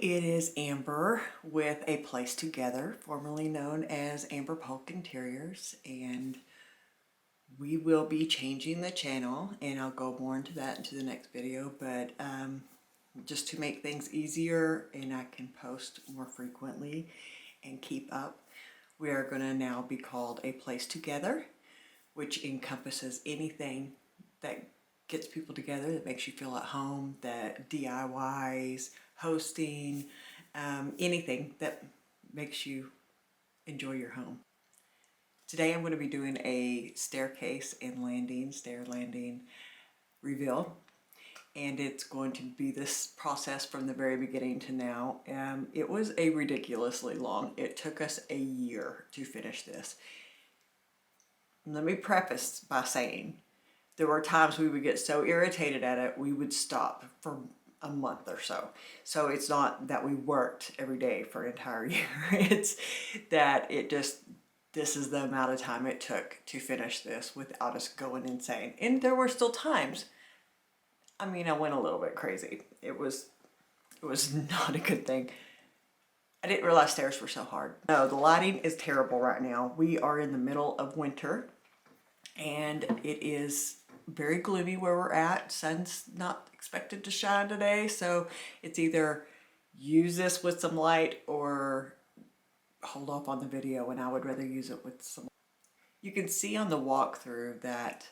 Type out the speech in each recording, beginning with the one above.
it is Amber with A Place Together, formerly known as Amber Polk Interiors, and we will be changing the channel, and I'll go more into that into the next video, but just to make things easier and I can post more frequently and keep up, we are going to now be called A Place Together, which encompasses anything that gets people together, that makes you feel at home, that DIYs, hosting, anything that makes you enjoy your home. Today I'm going to be doing a staircase and stair landing reveal, and it's going to be this process from the very beginning to now. It was a ridiculously long. It took us a year to finish this. Let me preface by saying there were times we would get so irritated at it, we would stop for a month or so. So it's not that we worked every day for an entire year. It's that this is the amount of time it took to finish this without us going insane. And there were still times, I went a little bit crazy. It was not a good thing. I didn't realize stairs were so hard. No, the lighting is terrible right now. We are in the middle of winter and it is very gloomy where we're at. Sun's not expected to shine today, so it's either use this with some light or hold off on the video, and I would rather use it with some. You can see on the walkthrough that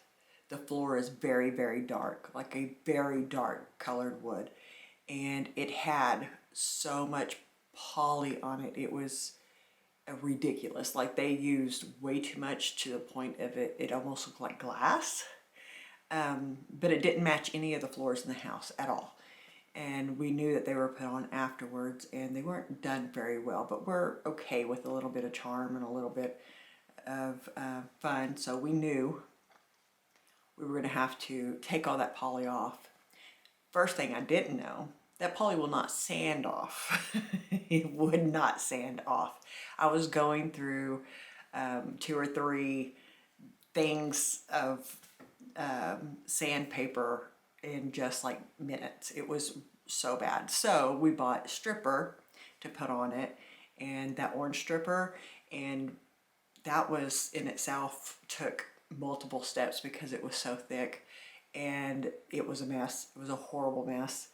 the floor is very, very dark, like a very dark colored wood, and it had so much poly on it. It was ridiculous. Like they used way too much to the point of it almost looked like glass. But it didn't match any of the floors in the house at all. And we knew that they were put on afterwards and they weren't done very well, but we're okay with a little bit of charm and a little bit of fun. So we knew we were going to have to take all that poly off. First thing I didn't know, that poly will not sand off. It would not sand off. I was going through 2 or 3 things of sandpaper in just like minutes. It was so bad. So we bought stripper to put on it, and that orange stripper, and that was in itself took multiple steps because it was so thick and it was a mess. It was a horrible mess.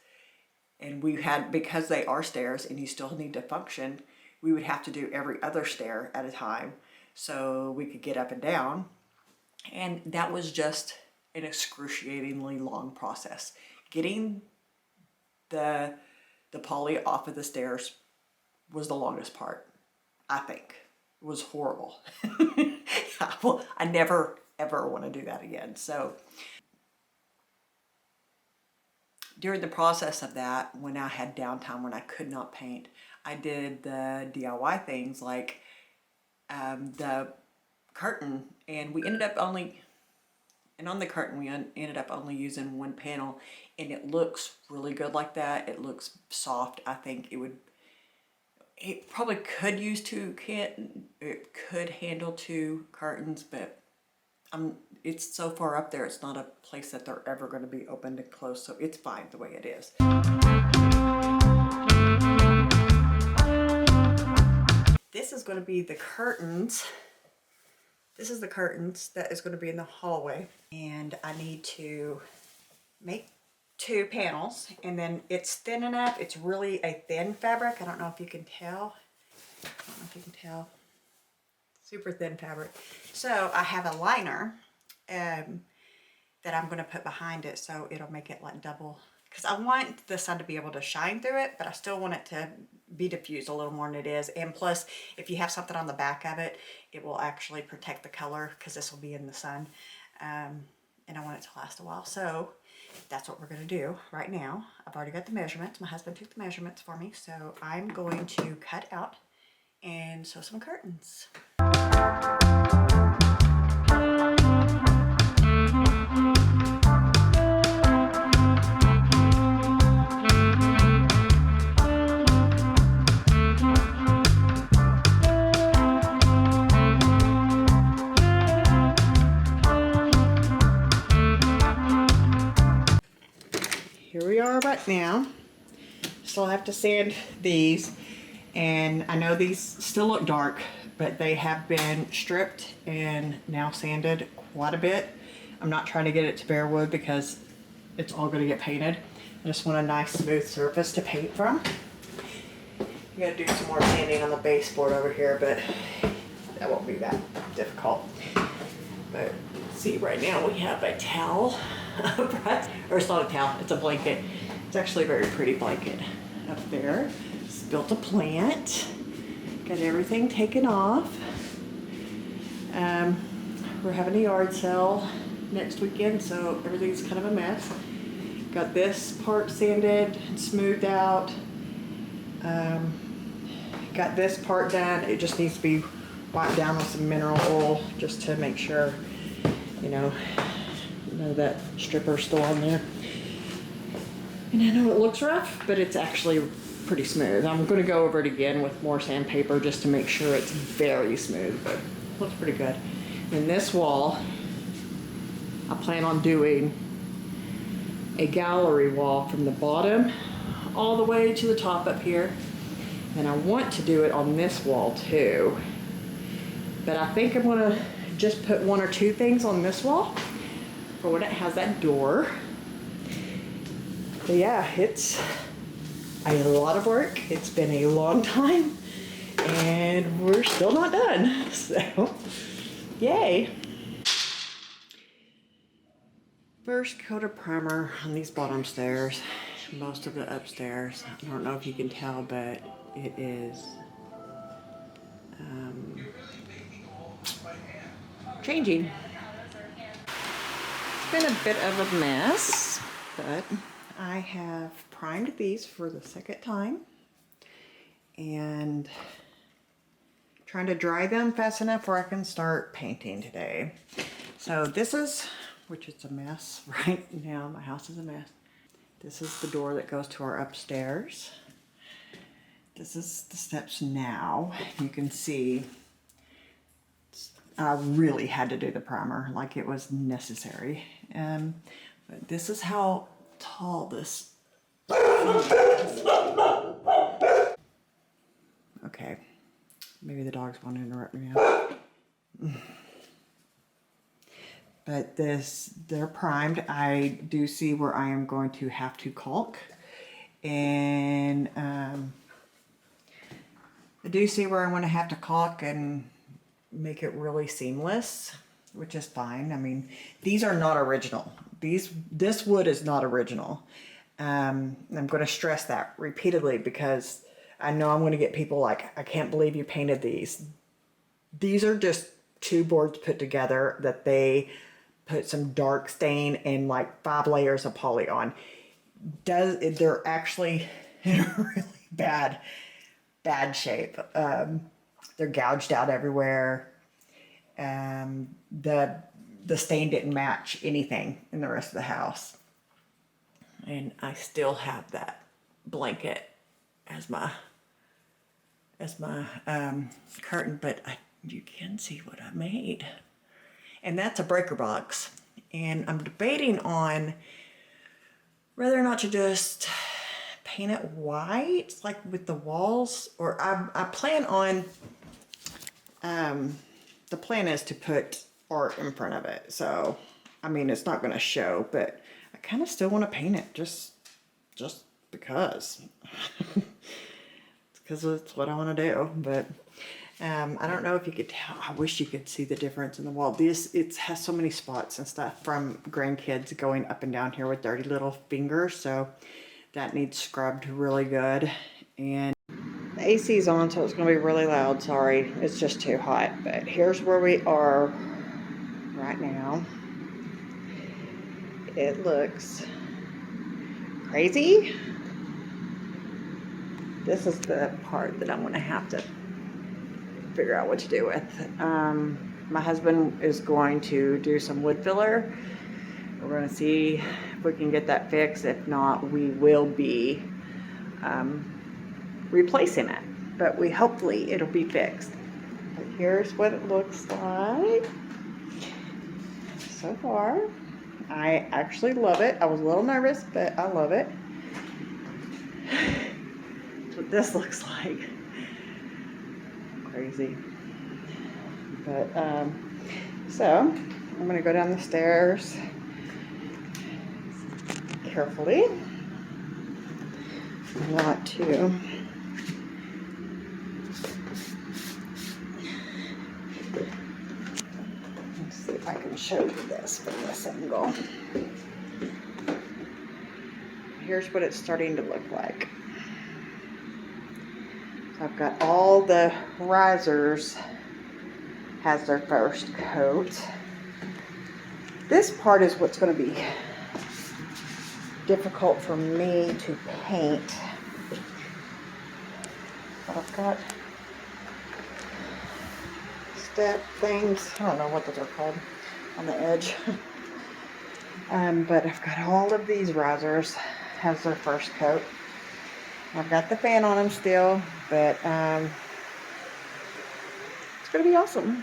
And we had, because they are stairs and you still need to function, we would have to do every other stair at a time so we could get up and down. And that was just an excruciatingly long process. Getting the poly off of the stairs was the longest part, I think. It was horrible. I never ever want to do that again. So during the process of that, when I had downtime, when I could not paint, I did the DIY things like the curtain, and we ended up only, and on the curtain we ended up only using 1 panel, and it looks really good like that. It looks soft. I think it probably could use it could handle 2 curtains, but it's so far up there, it's not a place that they're ever going to be opened and closed, so it's fine the way it is. This is going to be the curtains. This is the curtains that is going to be in the hallway, and I need to make 2 panels, and then it's thin enough. It's really a thin fabric. I don't know if you can tell. Super thin fabric. So I have a liner that I'm going to put behind it, so it'll make it like double, because I want the sun to be able to shine through it, but I still want it to be diffused a little more than it is. And plus, if you have something on the back of it, it will actually protect the color, because this will be in the sun, and I want it to last a while. So that's what we're going to do right now. I've already got the measurements. My husband took the measurements for me, so I'm going to cut out and sew some curtains. Here we are right now. still have to sand these, and I know these still look dark, but they have been stripped and now sanded quite a bit. I'm not trying to get it to bare wood because it's all going to get painted. I just want a nice smooth surface to paint from. I'm going to do some more sanding on the baseboard over here, but that won't be that difficult. But see, right now we have a towel, or it's not a towel, it's a blanket. It's actually a very pretty blanket up there. Just built a plant, got everything taken off. We're having a yard sale next weekend, so everything's kind of a mess. Got this part sanded and smoothed out. Got this part done. It just needs to be wiped down with some mineral oil just to make sure, you know that stripper's still on there. And I know it looks rough, but it's actually pretty smooth. I'm going to go over it again with more sandpaper just to make sure it's very smooth, but it looks pretty good. And this wall, I plan on doing a gallery wall from the bottom all the way to the top up here. And I want to do it on this wall too. But I think I'm gonna just put one or two things on this wall for when it has that door. But yeah, it's a lot of work. It's been a long time and we're still not done. So, yay. First coat of primer on these bottom stairs, most of the upstairs. I don't know if you can tell, but it is changing. It's been a bit of a mess, but I have primed these for the second time and trying to dry them fast enough where I can start painting today. So this is, which is a mess right now. My house is a mess. This is the door that goes to our upstairs. This is the steps now. You can see I really had to do the primer, like it was necessary. But this is how tall this is. Okay, maybe the dogs want to interrupt me now. But they're primed. I do see where I am going to have to caulk. And I do see where I'm going to have to caulk and make it really seamless, which is fine. I mean, these are not original. This wood is not original. I'm going to stress that repeatedly because I know I'm going to get people like, I can't believe you painted these. These are just two boards put together that they put some dark stain and like 5 layers of poly on. They're actually in a really bad shape. They're gouged out everywhere. The stain didn't match anything in the rest of the house. And I still have that blanket as my curtain, but you can see what I made. And that's a breaker box. And I'm debating on whether or not to just paint it white, like with the walls, or I plan on, the plan is to put art in front of it. So, I mean, it's not going to show, but I kind of still want to paint it just because. Because it's what I want to do. But I don't know if you could tell. I wish you could see the difference in the wall. It has so many spots and stuff from grandkids going up and down here with dirty little fingers. So that needs scrubbed really good. And the AC's on, so it's going to be really loud. Sorry, it's just too hot. But here's where we are right now. It looks crazy. This is the part that I'm going to have to figure out what to do with. My husband is going to do some wood filler. We're going to see if we can get that fixed. If not, we will be replacing it. But hopefully it'll be fixed. But here's what it looks like so far. I actually love it. I was a little nervous, but I love it. what this looks like. Crazy. But, so I'm gonna go down the stairs carefully. Not to. Let's see if I can show you this from this angle. Here's what it's starting to look like. So I've got all the risers has their first coat. This part is what's going to be difficult for me to paint. But I've got step things, I don't know what those are called, on the edge. But I've got all of these risers has their first coat. I've got the fan on them still, but it's going to be awesome.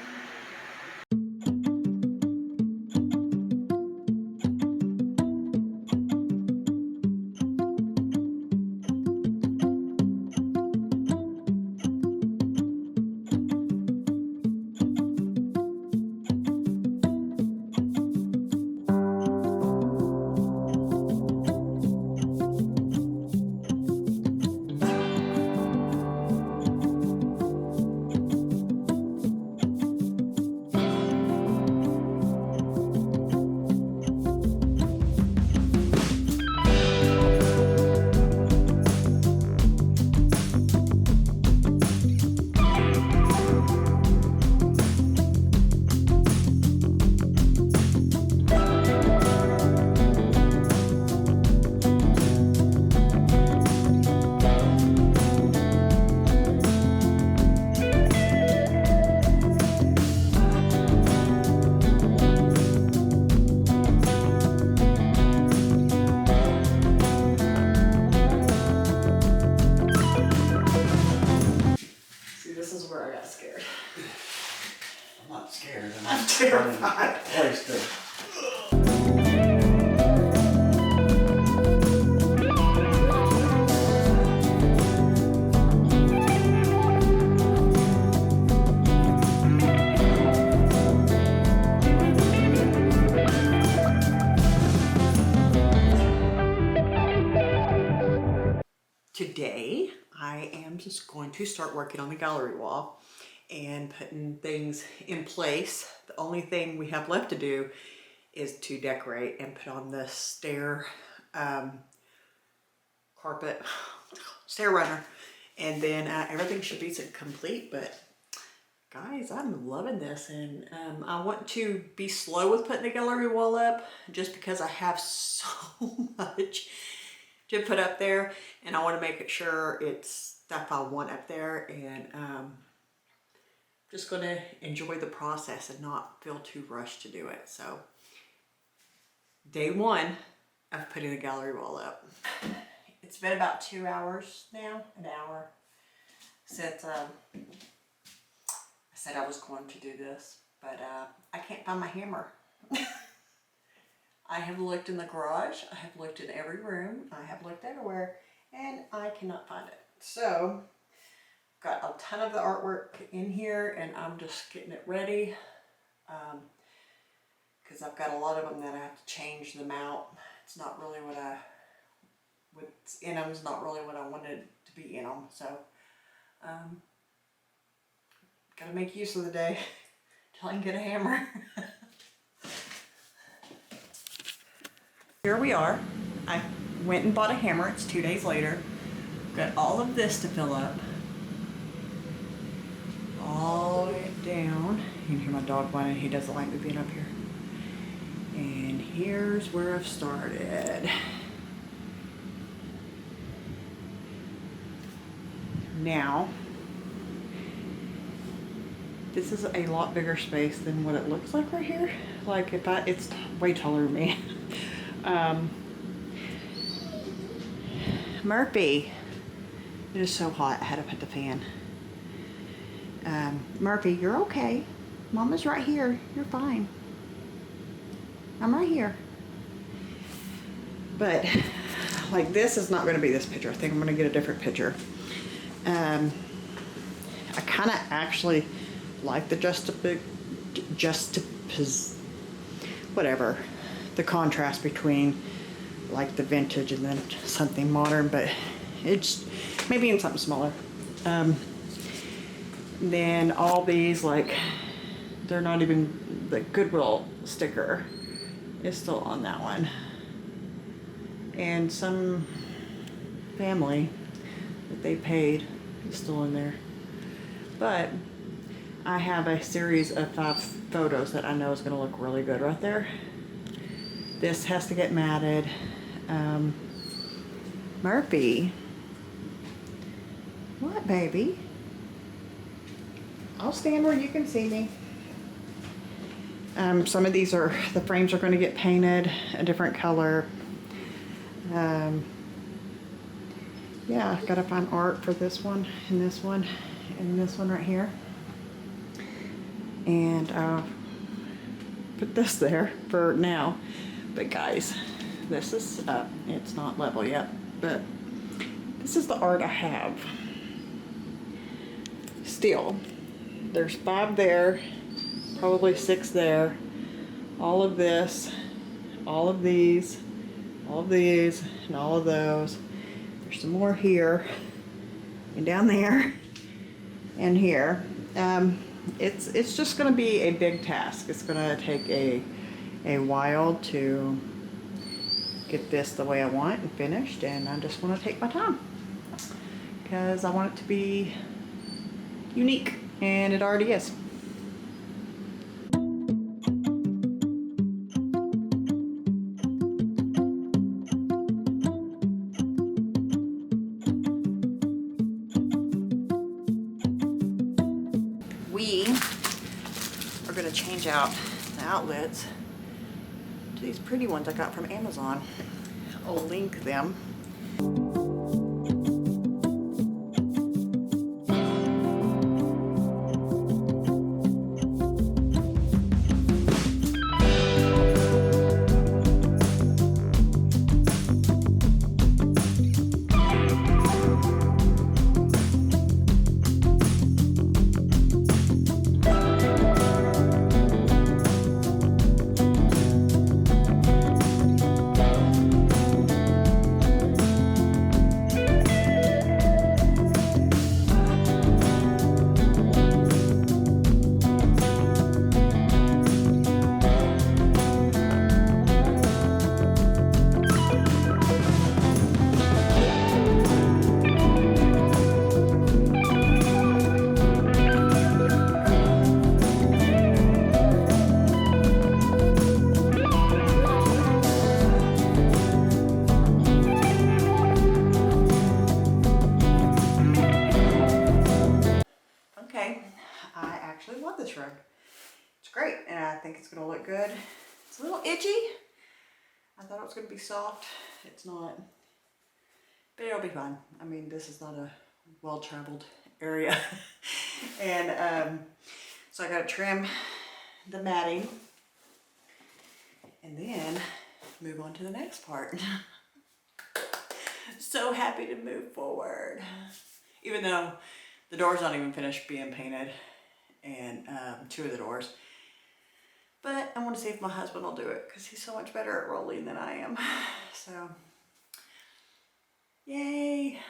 I'm terrified. Today, I am just going to start working on the gallery wall and putting things in place. The only thing we have left to do is to decorate and put on the stair carpet, stair runner, and then everything should be complete. But guys, I'm loving this, and I want to be slow with putting the gallery wall up just because I have so much to put up there, and I want to make sure it's stuff I want up there, and just going to enjoy the process and not feel too rushed to do it. So day one of putting the gallery wall up. It's been about 2 hours now, an hour, since I said I was going to do this, but I can't find my hammer. I have looked in the garage, I have looked in every room, I have looked everywhere, and I cannot find it. So, got a ton of the artwork in here, and I'm just getting it ready, because I've got a lot of them that I have to change them out. It's not really what's in them is not really what I wanted to be in them, so, gotta make use of the day till I can get a hammer. Here we are. I went and bought a hammer. It's 2 days later. Got all of this to fill up. All the way down. You can hear my dog whining. He doesn't like me being up here. And here's where I've started. Now, this is a lot bigger space than what it looks like right here. Like it's way taller than me. Murphy, it is so hot, I had to put the fan. Murphy, you're okay. Mama's right here, you're fine. I'm right here. But, like, this is not gonna be this picture. I think I'm gonna get a different picture. I kind of actually like the whatever, the contrast between like the vintage and then something modern, but it's maybe in something smaller. Then all these, like, they're not even, the Goodwill sticker is still on that one. And some family that they paid is still in there. But I have a series of 5 photos that I know is going to look really good right there. This has to get matted. Murphy. What, baby? I'll stand where you can see me. Some of these the frames are going to get painted a different color. Yeah, I gotta find art for this one, and this one, and this one right here. And put this there for now. But guys, this is up. It's not level yet, but this is the art I have. Still, there's 5 there, probably 6 there. All of this, all of these, all of these, and all of those. There's some more here, and down there, and here. It's just going to be a big task. It's going to take a while to get this the way I want and finished, and I just want to take my time because I want it to be unique, and it already is. We are going to change out the outlets to these pretty ones I got from Amazon. I'll link them. I actually love this rug. It's great, and I think it's gonna look good. It's a little itchy. I thought it was gonna be soft. It's not, but it'll be fine. I mean, this is not a well-traveled area. And so I gotta trim the matting and then move on to the next part. So happy to move forward. Even though the door's not even finished being painted, and 2 of the doors. But I want to see if my husband will do it because he's so much better at rolling than I am. So, yay!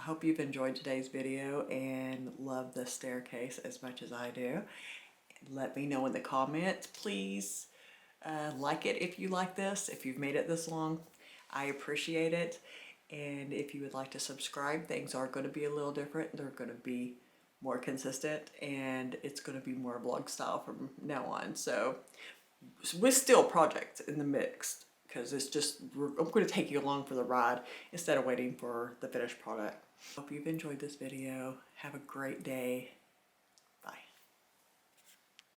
hope you've enjoyed today's video and love the staircase as much as I do. Let me know in the comments, please. Like it if you like this, if you've made it this long. I appreciate it. And if you would like to subscribe, things are going to be a little different. They're going to be more consistent, and it's going to be more vlog style from now on. So with still projects in the mix, because it's just, I'm going to take you along for the ride instead of waiting for the finished product. Hope you've enjoyed this video. Have a great day.